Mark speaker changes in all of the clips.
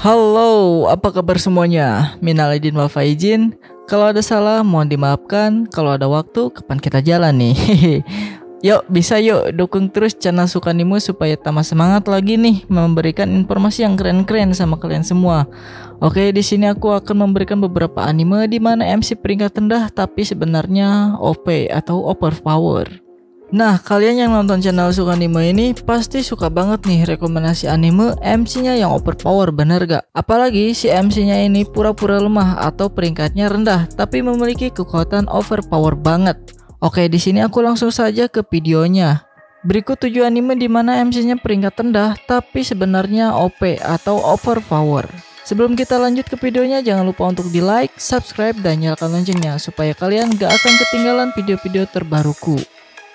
Speaker 1: Halo, apa kabar semuanya? Minal aidin wal faizin. Kalau ada salah mohon dimaafkan. Kalau ada waktu, kapan kita jalan nih? Yuk, bisa yuk dukung terus channel Sukanimu supaya tambah semangat lagi nih memberikan informasi yang keren-keren sama kalian semua. Oke, di sini aku akan memberikan beberapa anime di mana MC peringkat rendah tapi sebenarnya OP atau overpower. Nah, kalian yang nonton channel Sukanimu ini pasti suka banget nih rekomendasi anime MC-nya yang overpower, bener gak? Apalagi si MC-nya ini pura-pura lemah atau peringkatnya rendah tapi memiliki kekuatan overpower banget. Oke, di sini aku langsung saja ke videonya. Berikut 7 anime di mana MC-nya peringkat rendah tapi sebenarnya OP atau overpower. Sebelum kita lanjut ke videonya, jangan lupa untuk di like, subscribe, dan nyalakan loncengnya supaya kalian gak akan ketinggalan video-video terbaruku.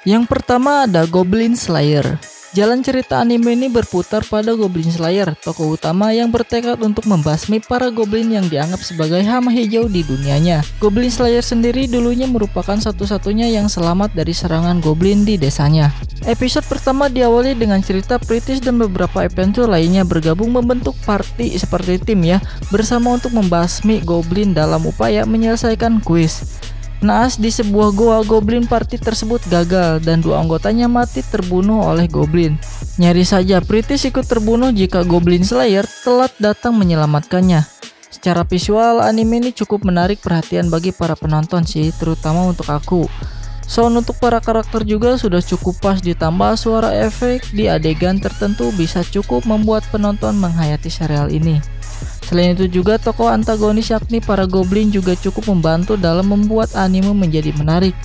Speaker 1: Yang pertama ada Goblin Slayer. Jalan cerita anime ini berputar pada Goblin Slayer, tokoh utama yang bertekad untuk membasmi para goblin yang dianggap sebagai hama hijau di dunianya. Goblin Slayer sendiri dulunya merupakan satu-satunya yang selamat dari serangan goblin di desanya. Episode pertama diawali dengan cerita Pritis dan beberapa adventure lainnya bergabung membentuk party seperti tim ya, bersama untuk membasmi goblin dalam upaya menyelesaikan kuis. Naas di sebuah goa, goblin party tersebut gagal dan 2 anggotanya mati terbunuh oleh goblin. Nyaris saja Pritis ikut terbunuh jika Goblin Slayer telat datang menyelamatkannya. Secara visual, anime ini cukup menarik perhatian bagi para penonton sih, terutama untuk aku. Sound untuk para karakter juga sudah cukup pas, ditambah suara efek di adegan tertentu bisa cukup membuat penonton menghayati serial ini. Selain itu juga tokoh antagonis yakni para goblin juga cukup membantu dalam membuat anime menjadi menarik.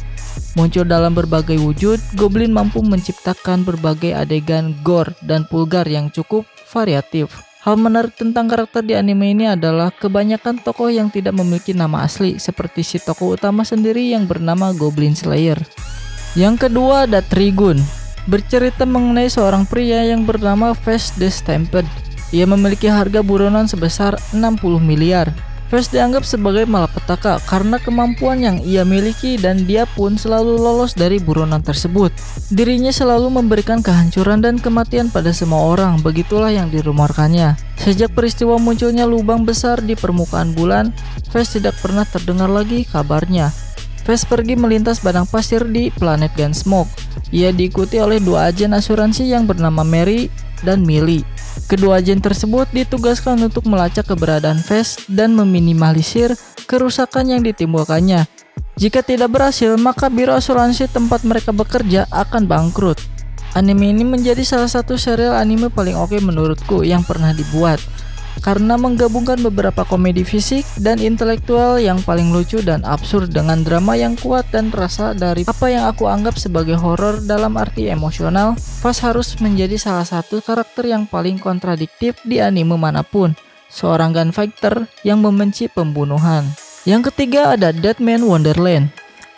Speaker 1: Muncul dalam berbagai wujud, goblin mampu menciptakan berbagai adegan gore dan vulgar yang cukup variatif. Hal menarik tentang karakter di anime ini adalah kebanyakan tokoh yang tidak memiliki nama asli, seperti si tokoh utama sendiri yang bernama Goblin Slayer. Yang kedua ada Trigun. Bercerita mengenai seorang pria yang bernama Face the Stampede. Ia memiliki harga buronan sebesar 60 miliar. Face dianggap sebagai malapetaka karena kemampuan yang ia miliki dan dia pun selalu lolos dari buronan tersebut. Dirinya selalu memberikan kehancuran dan kematian pada semua orang, begitulah yang dirumorkannya. Sejak peristiwa munculnya lubang besar di permukaan bulan, Face tidak pernah terdengar lagi kabarnya. Face pergi melintas padang pasir di planet Gunsmoke. Ia diikuti oleh 2 agen asuransi yang bernama Mary dan Millie. Kedua agen tersebut ditugaskan untuk melacak keberadaan Face dan meminimalisir kerusakan yang ditimbulkannya. Jika tidak berhasil, maka biro asuransi tempat mereka bekerja akan bangkrut. Anime ini menjadi salah satu serial anime paling oke menurutku yang pernah dibuat, karena menggabungkan beberapa komedi fisik dan intelektual yang paling lucu dan absurd dengan drama yang kuat dan rasa dari apa yang aku anggap sebagai horor dalam arti emosional. Face harus menjadi salah satu karakter yang paling kontradiktif di anime manapun, seorang gunfighter yang membenci pembunuhan. Yang ketiga ada Deadman Wonderland.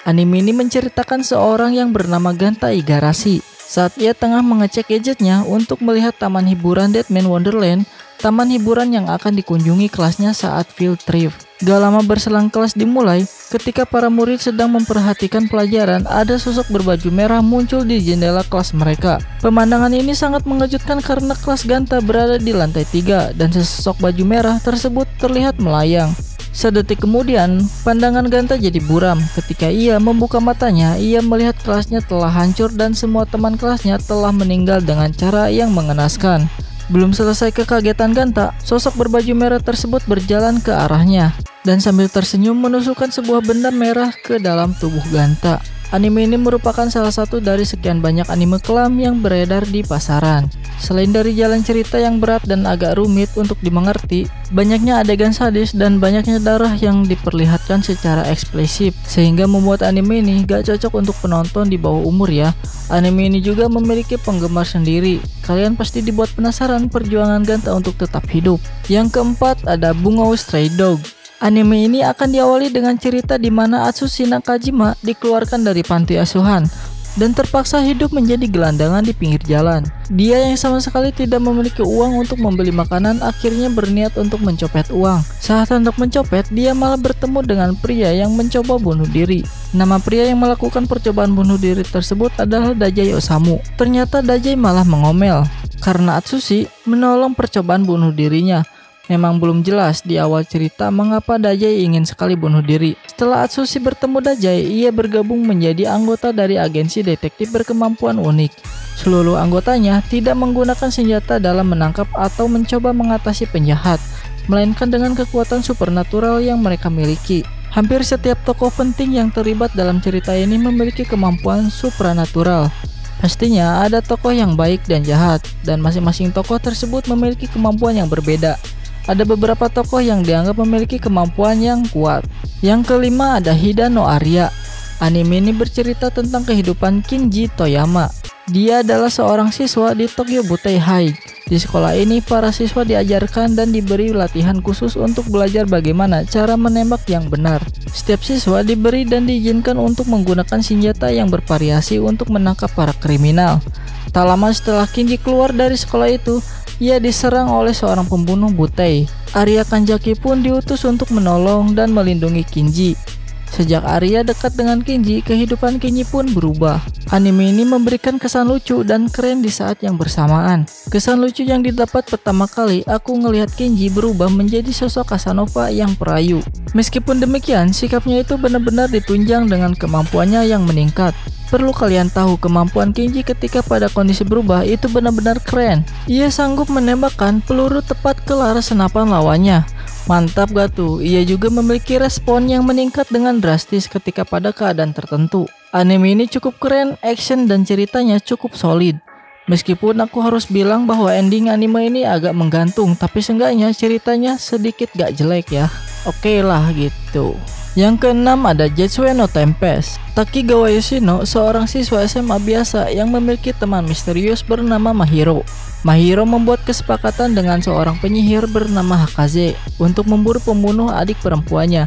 Speaker 1: Anime ini menceritakan seorang yang bernama Ganta Igarashi. Saat ia tengah mengecek gadgetnya untuk melihat taman hiburan Deadman Wonderland, taman hiburan yang akan dikunjungi kelasnya saat field trip. Gak lama berselang kelas dimulai, ketika para murid sedang memperhatikan pelajaran, ada sosok berbaju merah muncul di jendela kelas mereka. Pemandangan ini sangat mengejutkan karena kelas Ganta berada di lantai 3 dan sesosok baju merah tersebut terlihat melayang. Sedetik kemudian, pandangan Ganta jadi buram. Ketika ia membuka matanya, ia melihat kelasnya telah hancur dan semua teman kelasnya telah meninggal dengan cara yang mengenaskan. Belum selesai kekagetan Ganta, sosok berbaju merah tersebut berjalan ke arahnya dan sambil tersenyum menusukkan sebuah benda merah ke dalam tubuh Ganta. Anime ini merupakan salah satu dari sekian banyak anime kelam yang beredar di pasaran. Selain dari jalan cerita yang berat dan agak rumit untuk dimengerti, banyaknya adegan sadis dan banyaknya darah yang diperlihatkan secara eksplisit, sehingga membuat anime ini gak cocok untuk penonton di bawah umur ya. Anime ini juga memiliki penggemar sendiri. Kalian pasti dibuat penasaran perjuangan Ganta untuk tetap hidup. Yang keempat ada Bungo Stray Dog. Anime ini akan diawali dengan cerita di mana Atsushi Nakajima dikeluarkan dari panti asuhan dan terpaksa hidup menjadi gelandangan di pinggir jalan. Dia yang sama sekali tidak memiliki uang untuk membeli makanan akhirnya berniat untuk mencopet uang. Saat hendak mencopet, dia malah bertemu dengan pria yang mencoba bunuh diri. Nama pria yang melakukan percobaan bunuh diri tersebut adalah Dajay Osamu. Ternyata Dajay malah mengomel karena Atsushi menolong percobaan bunuh dirinya. Memang belum jelas di awal cerita mengapa Dajay ingin sekali bunuh diri. Setelah Atsushi bertemu Dajay, ia bergabung menjadi anggota dari agensi detektif berkemampuan unik. Seluruh anggotanya tidak menggunakan senjata dalam menangkap atau mencoba mengatasi penjahat, melainkan dengan kekuatan supernatural yang mereka miliki. Hampir setiap tokoh penting yang terlibat dalam cerita ini memiliki kemampuan supranatural. Pastinya ada tokoh yang baik dan jahat, dan masing-masing tokoh tersebut memiliki kemampuan yang berbeda. Ada beberapa tokoh yang dianggap memiliki kemampuan yang kuat. Yang kelima ada Hida no Arya. Anime ini bercerita tentang kehidupan Kinji Toyama. Dia adalah seorang siswa di Tokyo Butai High. Di sekolah ini, para siswa diajarkan dan diberi latihan khusus untuk belajar bagaimana cara menembak yang benar. Setiap siswa diberi dan diizinkan untuk menggunakan senjata yang bervariasi untuk menangkap para kriminal. Tak lama setelah Kinji keluar dari sekolah itu, ia diserang oleh seorang pembunuh butai. Arya Kanjaki pun diutus untuk menolong dan melindungi Kinji. Sejak Arya dekat dengan Kinji, kehidupan Kinji pun berubah. Anime ini memberikan kesan lucu dan keren di saat yang bersamaan. Kesan lucu yang didapat pertama kali, aku ngelihat Kinji berubah menjadi sosok Casanova yang perayu. Meskipun demikian, sikapnya itu benar-benar ditunjang dengan kemampuannya yang meningkat. Perlu kalian tahu, kemampuan Kinji ketika pada kondisi berubah itu benar-benar keren. Ia sanggup menembakkan peluru tepat ke laras senapan lawannya. Mantap gak tuh? Ia juga memiliki respon yang meningkat dengan drastis ketika pada keadaan tertentu. Anime ini cukup keren, action dan ceritanya cukup solid. Meskipun aku harus bilang bahwa ending anime ini agak menggantung, tapi seenggaknya ceritanya sedikit gak jelek ya. Oke lah gitu. Yang keenam ada Jetsue no Tempest. Takigawa Yoshino, seorang siswa SMA biasa yang memiliki teman misterius bernama Mahiro. Mahiro membuat kesepakatan dengan seorang penyihir bernama Hakaze untuk memburu pembunuh adik perempuannya.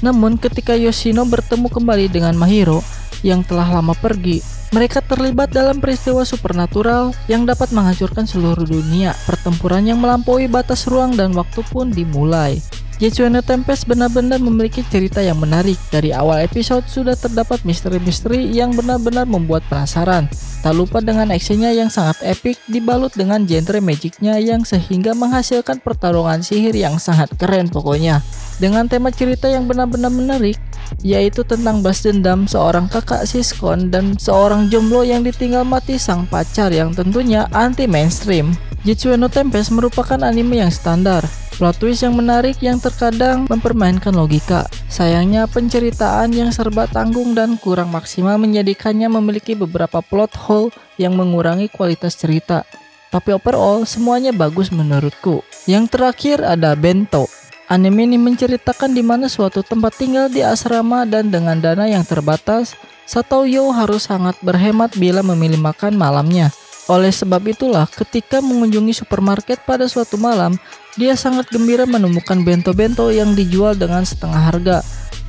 Speaker 1: Namun ketika Yoshino bertemu kembali dengan Mahiro yang telah lama pergi, mereka terlibat dalam peristiwa supernatural yang dapat menghancurkan seluruh dunia. Pertempuran yang melampaui batas ruang dan waktu pun dimulai. Jetsue no Tempest benar-benar memiliki cerita yang menarik. Dari awal episode sudah terdapat misteri-misteri yang benar-benar membuat penasaran. Tak lupa dengan actionnya yang sangat epic dibalut dengan genre magicnya yang sehingga menghasilkan pertarungan sihir yang sangat keren pokoknya. Dengan tema cerita yang benar-benar menarik, yaitu tentang balas dendam seorang kakak siskon dan seorang jomblo yang ditinggal mati sang pacar yang tentunya anti mainstream. Jetsue no Tempest merupakan anime yang standar. Plot twist yang menarik yang terkadang mempermainkan logika. Sayangnya penceritaan yang serba tanggung dan kurang maksimal menjadikannya memiliki beberapa plot hole yang mengurangi kualitas cerita. Tapi overall semuanya bagus menurutku. Yang terakhir ada Bento. Anime ini menceritakan di mana suatu tempat tinggal di asrama dan dengan dana yang terbatas, Satoyo harus sangat berhemat bila memilih makan malamnya. Oleh sebab itulah ketika mengunjungi supermarket pada suatu malam, dia sangat gembira menemukan bento-bento yang dijual dengan setengah harga.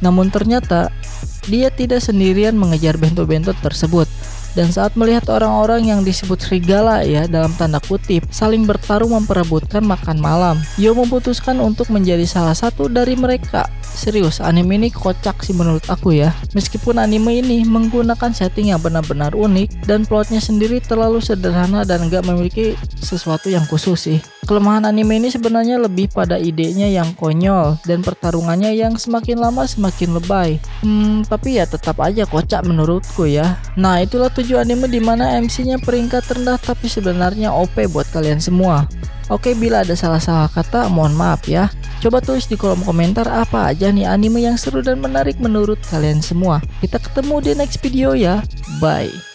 Speaker 1: Namun ternyata dia tidak sendirian mengejar bento-bento tersebut. Dan saat melihat orang-orang yang disebut serigala ya dalam tanda kutip saling bertarung memperebutkan makan malam, Yo memutuskan untuk menjadi salah satu dari mereka. Serius, anime ini kocak sih menurut aku ya. Meskipun anime ini menggunakan setting yang benar-benar unik dan plotnya sendiri terlalu sederhana dan gak memiliki sesuatu yang khusus sih. Kelemahan anime ini sebenarnya lebih pada idenya yang konyol dan pertarungannya yang semakin lama semakin lebay. Tapi ya tetap aja kocak menurutku ya. Nah, itulah 7 anime dimana MC-nya peringkat rendah tapi sebenarnya OP buat kalian semua. Oke, bila ada salah-salah kata mohon maaf ya. Coba tulis di kolom komentar apa aja nih anime yang seru dan menarik menurut kalian semua. Kita ketemu di next video ya. Bye.